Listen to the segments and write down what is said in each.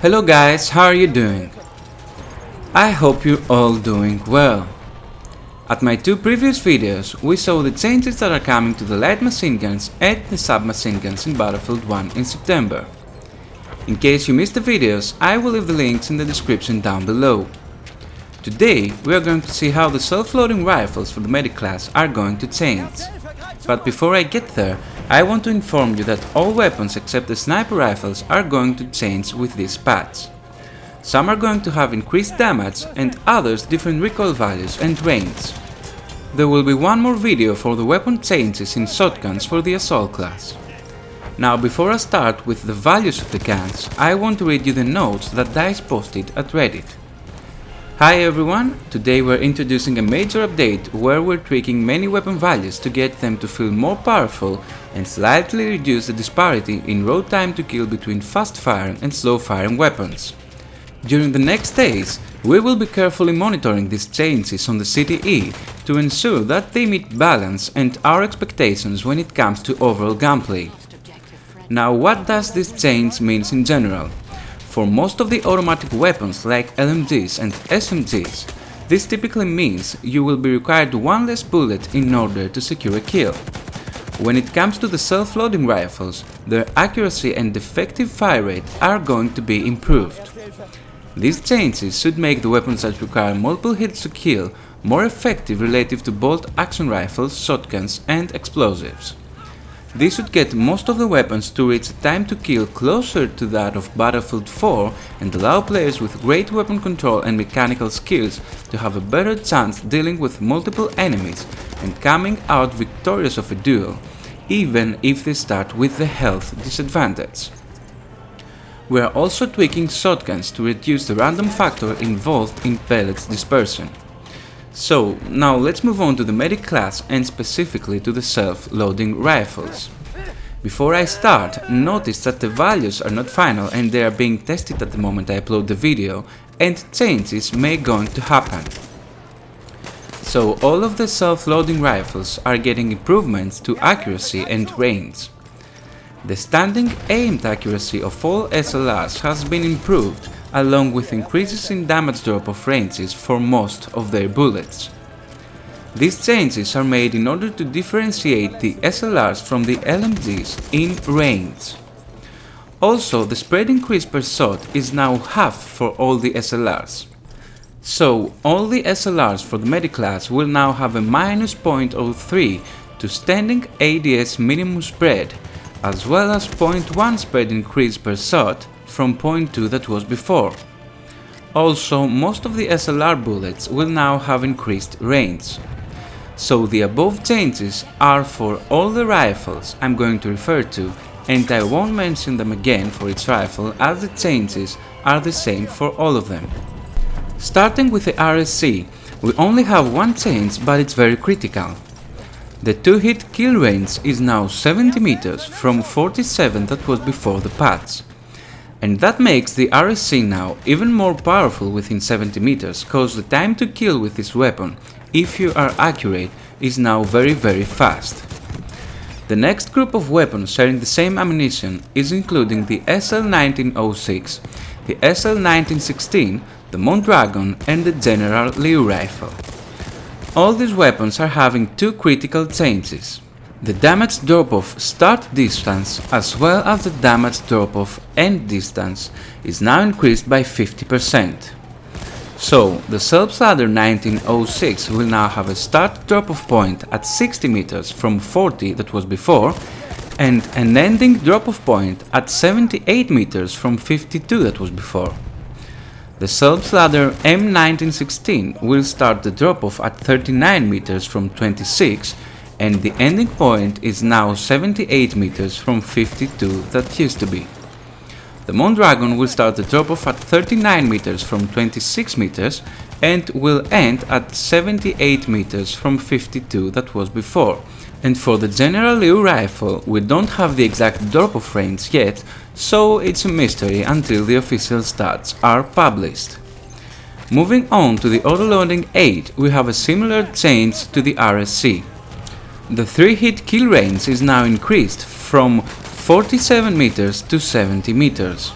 Hello guys, how are you doing? I hope you're all doing well. At my two previous videos, we saw the changes that are coming to the light machine guns and the submachine guns in Battlefield 1 in September. In case you missed the videos, I will leave the links in the description down below. Today, we are going to see how the self-loading rifles for the medic class are going to change. But before I get there, I want to inform you that all weapons except the sniper rifles are going to change with this patch. Some are going to have increased damage and others different recoil values and range. There will be one more video for the weapon changes in shotguns for the assault class. Now before I start with the values of the guns, I want to read you the notes that DICE posted at Reddit. Hi everyone, today we're introducing a major update where we're tweaking many weapon values to get them to feel more powerful and slightly reduce the disparity in raw time to kill between fast firing and slow firing weapons. During the next days, we will be carefully monitoring these changes on the CTE to ensure that they meet balance and our expectations when it comes to overall gunplay. Now what does this change mean in general? For most of the automatic weapons like LMGs and SMGs, this typically means you will be required one less bullet in order to secure a kill. When it comes to the self-loading rifles, their accuracy and effective fire rate are going to be improved. These changes should make the weapons that require multiple hits to kill more effective relative to bolt-action rifles, shotguns and explosives. This should get most of the weapons to reach a time to kill closer to that of Battlefield 4 and allow players with great weapon control and mechanical skills to have a better chance dealing with multiple enemies and coming out victorious of a duel, even if they start with the health disadvantage. We are also tweaking shotguns to reduce the random factor involved in pellets dispersion. So, now let's move on to the medic class and specifically to the self-loading rifles. Before I start, notice that the values are not final and they are being tested at the moment I upload the video, and changes may going to happen. So all of the self-loading rifles are getting improvements to accuracy and range. The standing aimed accuracy of all SLRs has been improved, along with increases in damage drop-off ranges for most of their bullets. These changes are made in order to differentiate the SLRs from the LMGs in range. Also, the spread increase per shot is now half for all the SLRs. So, all the SLRs for the medic class will now have a minus 0.03 to standing ADS minimum spread, as well as 0.1 spread increase per shot from 0.2 that was before. Also, most of the SLR bullets will now have increased range. So the above changes are for all the rifles I'm going to refer to, and I won't mention them again for each rifle as the changes are the same for all of them. Starting with the RSC, we only have one change, but it's very critical. The 2-hit kill range is now 70 meters from 47 that was before the patch. And that makes the RSC now even more powerful within 70 meters, cause the time to kill with this weapon, if you are accurate, is now very fast. The next group of weapons sharing the same ammunition is including the SL1906, the SL1916, the Mondragon and the General Liu rifle. All these weapons are having two critical changes. The damage drop-off start distance as well as the damage drop-off end distance is now increased by 50%. So, the Self-Ladder 1906 will now have a start drop-off point at 60 meters from 40 that was before, and an ending drop-off point at 78 meters from 52 that was before. The Self-Ladder M1916 will start the drop-off at 39 meters from 26, and the ending point is now 78 meters from 52 that used to be. The Mondragon will start the drop-off at 39 meters from 26 meters and will end at 78 meters from 52 that was before. And for the General Liu rifle, we don't have the exact drop-off range yet, so it's a mystery until the official stats are published. Moving on to the autoloading 8, we have a similar change to the RSC. The 3-hit kill range is now increased from 47 meters to 70 meters.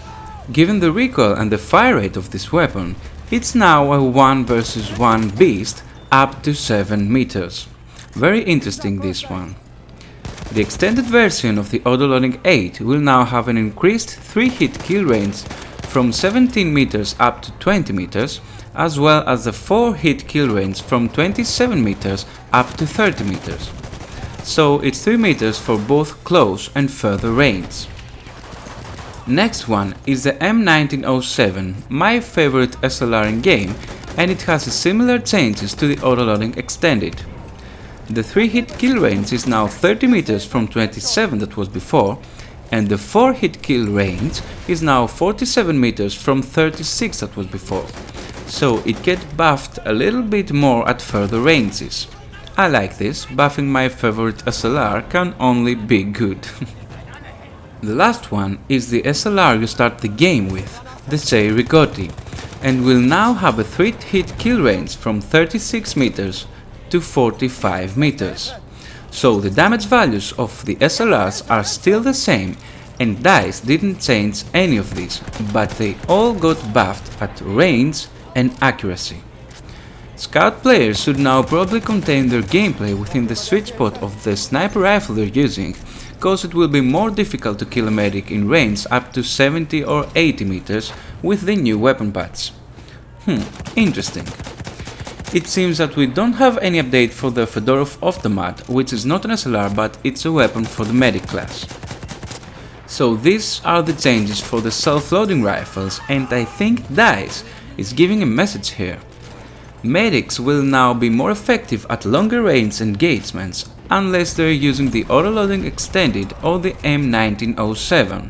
Given the recoil and the fire rate of this weapon, it's now a 1 versus 1 beast up to 7 meters. Very interesting, this one. The extended version of the autoloading 8 will now have an increased 3-hit kill range from 17 meters up to 20 meters, as well as the 4-hit kill range from 27 meters up to 30 meters. So it's 3 meters for both close and further range. Next one is the M1907, my favorite SLR in game, and it has similar changes to the autoloading extended. The 3-hit kill range is now 30 meters from 27 that was before, and the 4-hit kill range is now 47 meters from 36 that was before, so it gets buffed a little bit more at further ranges. I like this, buffing my favorite SLR can only be good. The last one is the SLR you start the game with, the Sei Rigotti, and will now have a 3-hit kill range from 36 meters to 45 meters. So the damage values of the SLRs are still the same, and DICE didn't change any of these, but they all got buffed at range and accuracy. Scout players should now probably contain their gameplay within the sweet spot of the sniper rifle they're using, cause it will be more difficult to kill a medic in range up to 70 or 80 meters with the new weapon patch. Interesting. It seems that we don't have any update for the Fedorov Automat, which is not an SLR but it's a weapon for the medic class. So these are the changes for the self-loading rifles, and I think DICE is giving a message here. Medics will now be more effective at longer range engagements, unless they're using the autoloading extended or the M1907,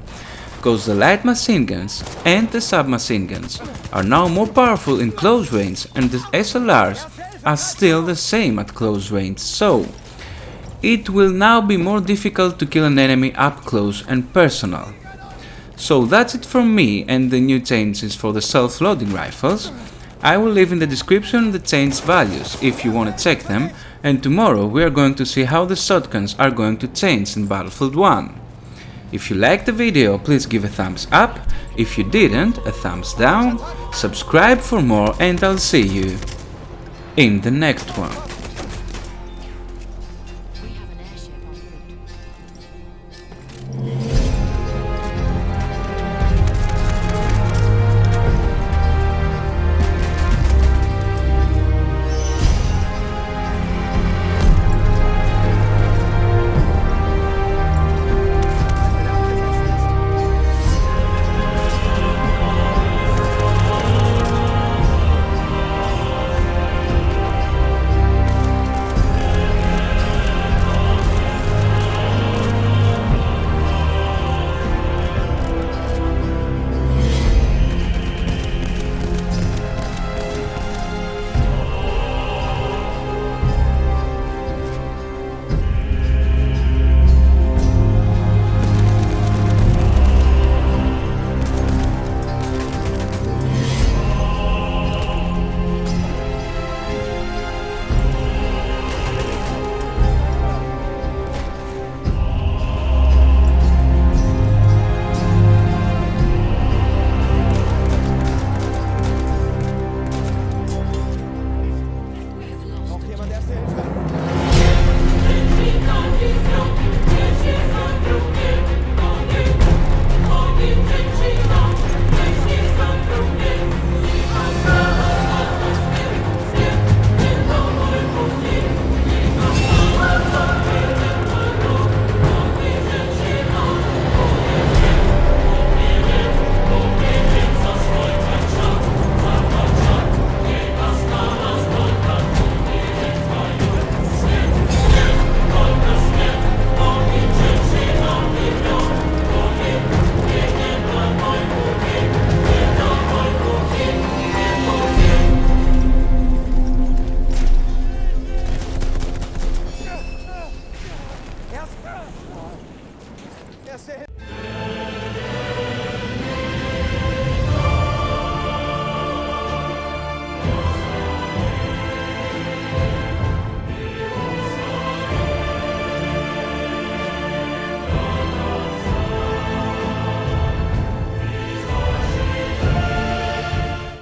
because the light machine guns and the submachine guns are now more powerful in close range, and the SLRs are still the same at close range, so it will now be more difficult to kill an enemy up close and personal. So that's it from me and the new changes for the self-loading rifles. I will leave in the description the changed values if you want to check them, and tomorrow we are going to see how the shotguns are going to change in Battlefield 1. If you liked the video, please give a thumbs up, if you didn't, a thumbs down, subscribe for more, and I'll see you in the next one.